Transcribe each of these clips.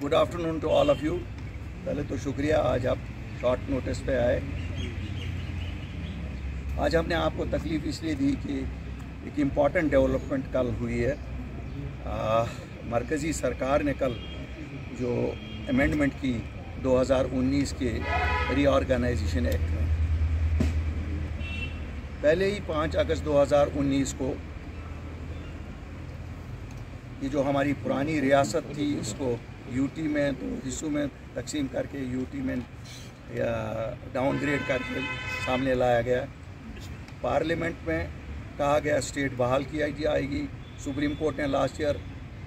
Good afternoon to all of you. पहले तो शुक्रिया, आज आप शॉर्ट नोटिस पे आए। आज हमने आपको तकलीफ़ इसलिए दी कि एक इम्पॉर्टेंट डेवलपमेंट कल हुई है। मरकज़ी सरकार ने कल जो अमेंडमेंट की 2019 के रीऑर्गेनाइजेशन एक्ट में, पहले ही 5 अगस्त 2019 को ये जो हमारी पुरानी रियासत थी इसको यूटी में 2 हिस्सों में तकसीम करके यूटी में या डाउनग्रेड करके सामने लाया गया। पार्लियामेंट में कहा गया स्टेट बहाल की जाएगी। सुप्रीम कोर्ट ने लास्ट ईयर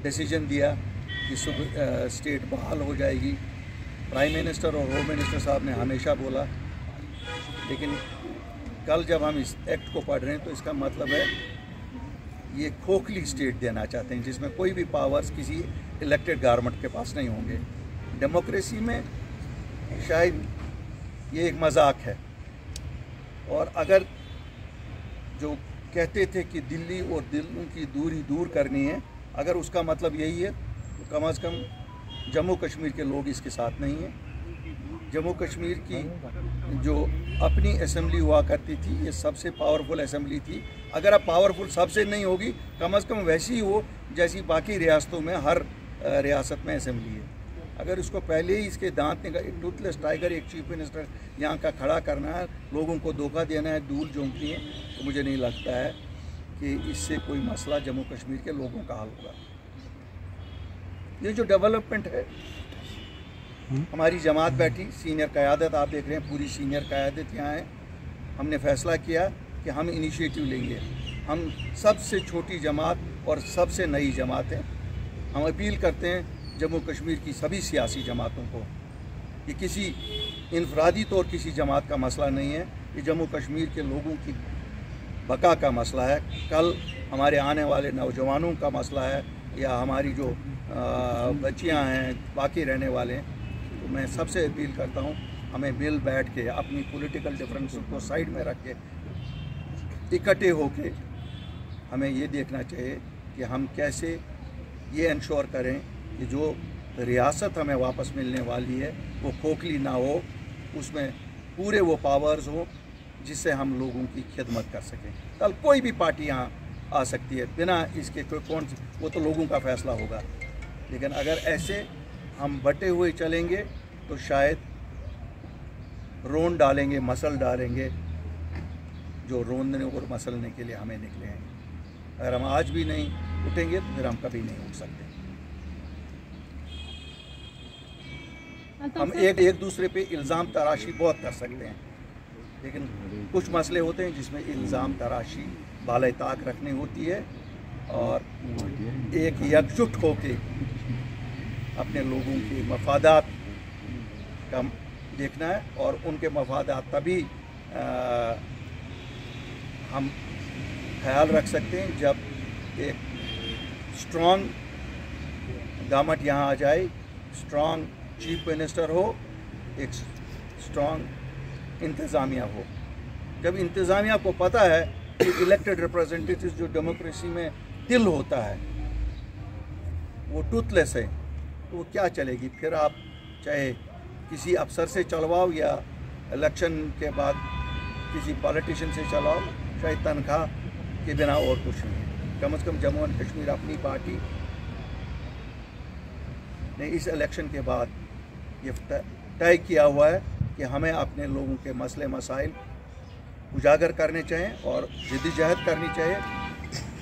डिसीजन दिया कि स्टेट बहाल हो जाएगी। प्राइम मिनिस्टर और होम मिनिस्टर साहब ने हमेशा बोला, लेकिन कल जब हम इस एक्ट को पढ़ रहे हैं तो इसका मतलब है ये खोखली स्टेट देना चाहते हैं जिसमें कोई भी पावर्स किसी इलेक्टेड गवर्नमेंट के पास नहीं होंगे। डेमोक्रेसी में शायद ये एक मजाक है। और अगर जो कहते थे कि दिल्ली और दिलों की दूरी दूर करनी है, अगर उसका मतलब यही है तो कम से कम जम्मू कश्मीर के लोग इसके साथ नहीं हैं। जम्मू कश्मीर की जो अपनी असेंबली हुआ करती थी, ये सबसे पावरफुल असेंबली थी। अगर अब पावरफुल सबसे नहीं होगी, कम से कम वैसी ही हो जैसी बाकी रियासतों में हर रियासत में असेंबली है। अगर उसको पहले ही इसके दांत एक टूथलेस टाइगर, एक चीफ मिनिस्टर यहाँ का खड़ा करना है, लोगों को धोखा देना है, धूल झोंकनी है, तो मुझे नहीं लगता है कि इससे कोई मसला जम्मू कश्मीर के लोगों का हल होगा। ये जो डेवलपमेंट है, हमारी जमात बैठी, सीनियर क़यादत आप देख रहे हैं, पूरी सीनियर क़यादत यहाँ है। हमने फ़ैसला किया कि हम इनिशिएटिव लेंगे। हम सबसे छोटी जमात और सबसे नई जमात हैं। हम अपील करते हैं जम्मू कश्मीर की सभी सियासी जमातों को कि किसी इनफरादी तौर किसी जमात का मसला नहीं है, ये जम्मू कश्मीर के लोगों की बका का मसला है। कल हमारे आने वाले नौजवानों का मसला है, या हमारी जो बच्चियाँ हैं, बाकी रहने वाले हैं। तो मैं सबसे अपील करता हूँ, हमें मिल बैठ के अपनी पॉलिटिकल डिफरेंस को साइड में रख के इकट्ठे होके हमें ये देखना चाहिए कि हम कैसे ये इंश्योर करें कि जो रियासत हमें वापस मिलने वाली है वो खोखली ना हो, उसमें पूरे वो पावर्स हो जिससे हम लोगों की खिदमत कर सकें। कल कोई भी पार्टी यहाँ आ सकती है बिना इसके, कौन वो तो लोगों का फैसला होगा। लेकिन अगर ऐसे हम बटे हुए चलेंगे तो शायद रोन डालेंगे, मसल डालेंगे, जो रोंदने और मसलने के लिए हमें निकले हैं। अगर हम आज भी नहीं उठेंगे तो फिर हम कभी नहीं उठ सकते। हम एक दूसरे पे इल्ज़ाम तराशी बहुत कर सकते हैं, लेकिन कुछ मसले होते हैं जिसमें इल्ज़ाम तराशी बाले ताक रखनी होती है और एक एकजुट होके अपने लोगों के मफादात का देखना है। और उनके मफादात तभी हम ख्याल रख सकते हैं जब एक स्ट्रॉन्ग गवर्नमेंट यहाँ आ जाए, स्ट्रॉन्ग चीफ मिनिस्टर हो, एक स्ट्रॉन्ग इंतज़ामिया हो। जब इंतज़ामिया को पता है कि इलेक्टेड रिप्रेजेंटेटिव जो डेमोक्रेसी में दिल होता है वो टूथलेस है, तो वो क्या चलेगी। फिर आप चाहे किसी अफसर से चलवाओ या इलेक्शन के बाद किसी पॉलिटिशियन से चलाओ, शायद तनख्वाह के बिना और कुछ नहीं है। कम से कम जम्मू एंड कश्मीर अपनी पार्टी ने इस इलेक्शन के बाद ये तय किया हुआ है कि हमें अपने लोगों के मसले मसाइल उजागर करने चाहिए और जद्दोजहद करनी चाहिए।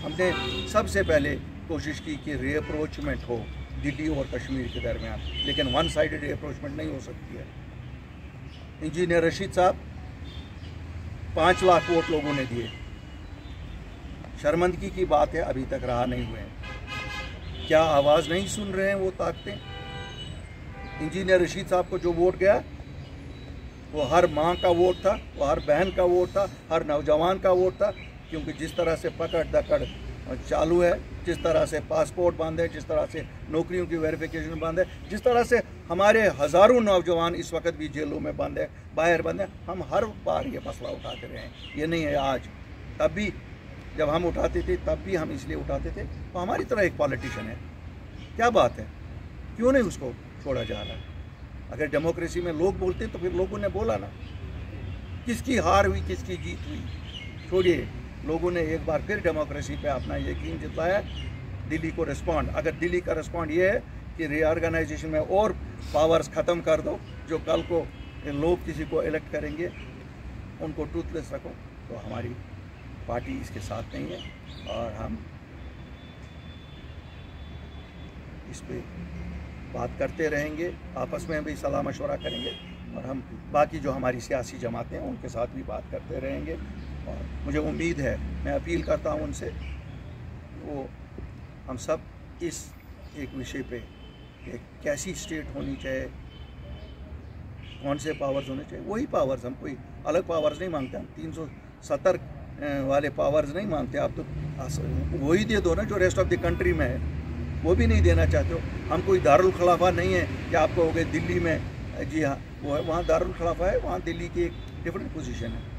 हमने सबसे पहले कोशिश की कि रीअप्रोचमेंट हो दिल्ली और कश्मीर के दरमियान, लेकिन वन साइडेड रीअप्रोचमेंट नहीं हो सकती है। इंजीनियर रशीद साहब 5 लाख वोट लोगों ने दिए, शर्मिंदगी की बात है, अभी तक रहा नहीं हुए हैं। क्या आवाज़ नहीं सुन रहे हैं वो ताकतें? इंजीनियर रशीद साहब को जो वोट गया वो हर माँ का वोट था, वो हर बहन का वोट था, हर नौजवान का वोट था। क्योंकि जिस तरह से पकड़ दकड़ चालू है, जिस तरह से पासपोर्ट बंद है, जिस तरह से नौकरियों की वेरिफिकेशन बंद है, जिस तरह से हमारे हज़ारों नौजवान इस वक्त भी जेलों में बंद है, बाहर बंद है, हम हर बार ये मसला उठाते रहे हैं। ये नहीं है आज, तब भी जब हम उठाते थे तब भी हम इसलिए उठाते थे तो हमारी तरह एक पॉलिटिशियन है, क्या बात है, क्यों नहीं उसको छोड़ा जा रहा है। अगर डेमोक्रेसी में लोग बोलते तो फिर लोगों ने बोला ना, किसकी हार हुई किसकी जीत हुई छोड़िए, लोगों ने एक बार फिर डेमोक्रेसी पे अपना यकीन जताया। दिल्ली को रिस्पॉन्ड, अगर दिल्ली का रिस्पॉन्ड ये है कि रीऑर्गेनाइजेशन में और पावर्स ख़त्म कर दो, जो कल को लोग किसी को इलेक्ट करेंगे उनको टूथलेस रखो, तो हमारी पार्टी इसके साथ नहीं है और हम इस पे बात करते रहेंगे, आपस में भी सलाह मशवरा करेंगे और हम बाकी जो हमारी सियासी जमातें हैं उनके साथ भी बात करते रहेंगे। और मुझे उम्मीद है, मैं अपील करता हूं उनसे, वो हम सब इस एक विषय पे कि कैसी स्टेट होनी चाहिए, कौन से पावर्स होने चाहिए, वही पावर्स, हम कोई अलग पावर्स नहीं मांगते, हम 370 वाले पावर्स नहीं मांगते। आप तो वही दे दो ना जो रेस्ट ऑफ द कंट्री में है, वो भी नहीं देना चाहते हो। हम कोई दारुल खिलाफा नहीं है कि आप कहोगे दिल्ली में, जी हाँ वो है, वहाँ दारुल खिलाफा है, वहाँ दिल्ली की एक डिफरेंट पोजीशन है।